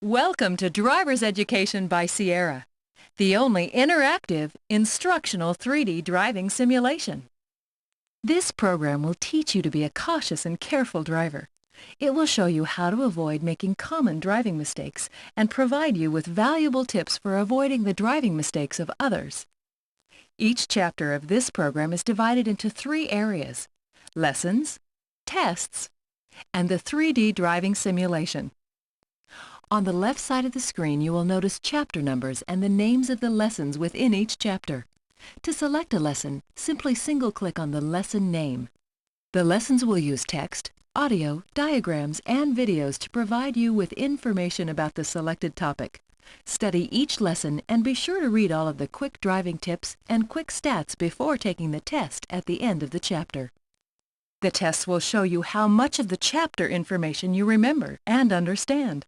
Welcome to Driver's Education by Sierra, the only interactive, instructional 3D driving simulation. This program will teach you to be a cautious and careful driver. It will show you how to avoid making common driving mistakes and provide you with valuable tips for avoiding the driving mistakes of others. Each chapter of this program is divided into 3 areas: lessons, tests, and the 3D driving simulation. On the left side of the screen, you will notice chapter numbers and the names of the lessons within each chapter. To select a lesson, simply single-click on the lesson name. The lessons will use text, audio, diagrams, and videos to provide you with information about the selected topic. Study each lesson and be sure to read all of the quick driving tips and quick stats before taking the test at the end of the chapter. The tests will show you how much of the chapter information you remember and understand.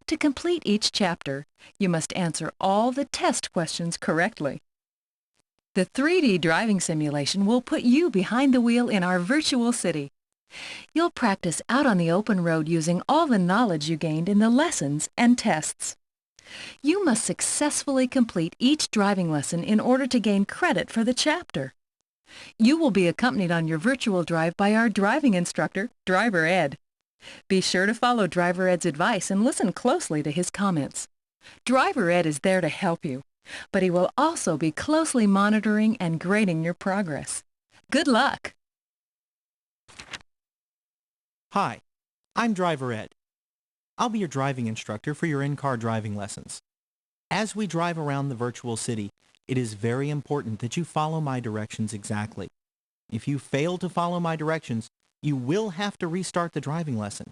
To complete each chapter, you must answer all the test questions correctly. The 3D driving simulation will put you behind the wheel in our virtual city. You'll practice out on the open road using all the knowledge you gained in the lessons and tests. You must successfully complete each driving lesson in order to gain credit for the chapter. You will be accompanied on your virtual drive by our driving instructor, Driver Ed. Be sure to follow Driver Ed's advice and listen closely to his comments. Driver Ed is there to help you, but he will also be closely monitoring and grading your progress. Good luck! Hi, I'm Driver Ed. I'll be your driving instructor for your in-car driving lessons. As we drive around the virtual city, it is very important that you follow my directions exactly. If you fail to follow my directions, you will have to restart the driving lesson.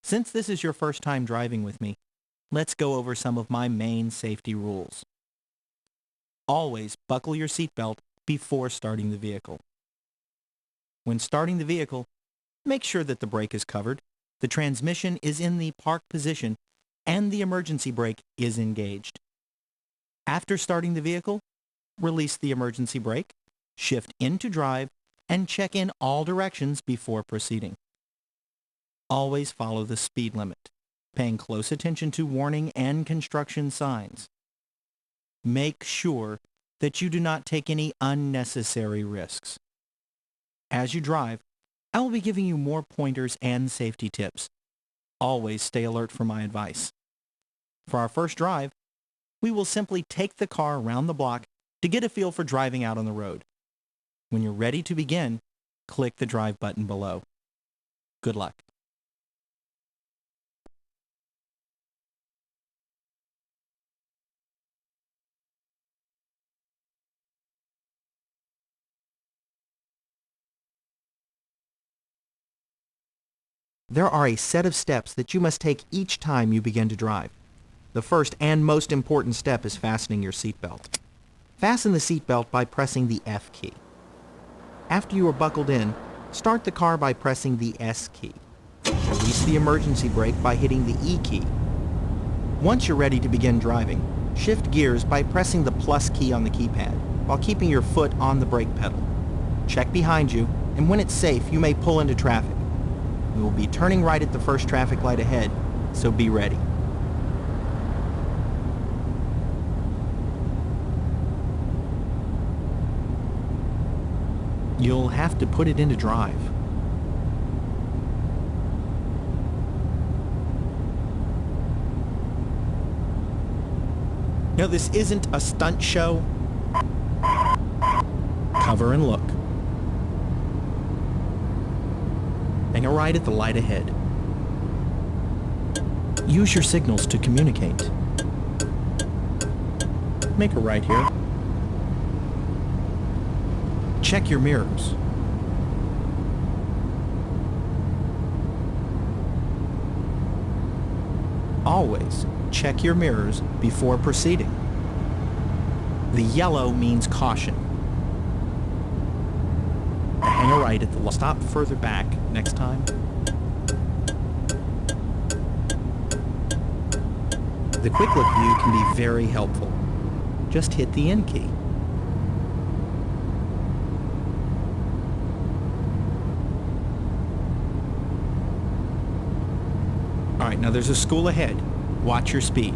Since this is your first time driving with me, let's go over some of my main safety rules. Always buckle your seatbelt before starting the vehicle. When starting the vehicle, make sure that the brake is covered, the transmission is in the park position, and the emergency brake is engaged. After starting the vehicle, release the emergency brake, shift into drive, and check in all directions before proceeding. Always follow the speed limit, paying close attention to warning and construction signs. Make sure that you do not take any unnecessary risks. As you drive, I will be giving you more pointers and safety tips. Always stay alert for my advice. For our first drive, we will simply take the car around the block to get a feel for driving out on the road. When you're ready to begin, click the drive button below. Good luck. There are a set of steps that you must take each time you begin to drive. The first and most important step is fastening your seatbelt. Fasten the seatbelt by pressing the F key. After you are buckled in, start the car by pressing the S key. Release the emergency brake by hitting the E key. Once you're ready to begin driving, shift gears by pressing the plus key on the keypad while keeping your foot on the brake pedal. Check behind you, and when it's safe, you may pull into traffic. We will be turning right at the first traffic light ahead, so be ready. You'll have to put it into drive. No, this isn't a stunt show. Cover and look. Hang a right at the light ahead. Use your signals to communicate. Make a right here. Check your mirrors. Always check your mirrors before proceeding. The yellow means caution. Hang a right at the stop further back next time. The quick look view can be very helpful. Just hit the N key. All right, now there's a school ahead. Watch your speed.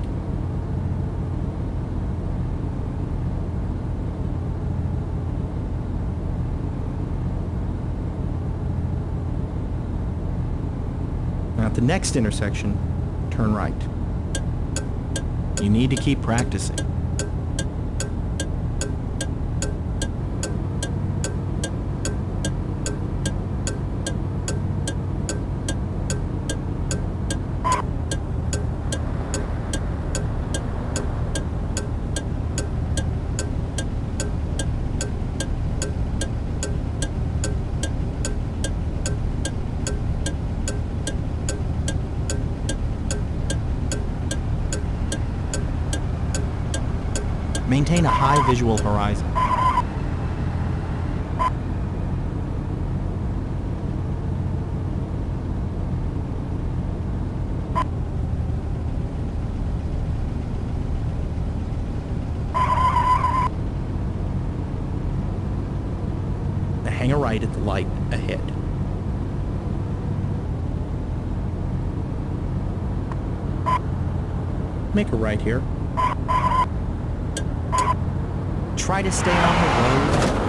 Now at the next intersection, turn right. You need to keep practicing. Maintain a high visual horizon. Now hang a right at the light ahead. Make a right here. Try to stay on the road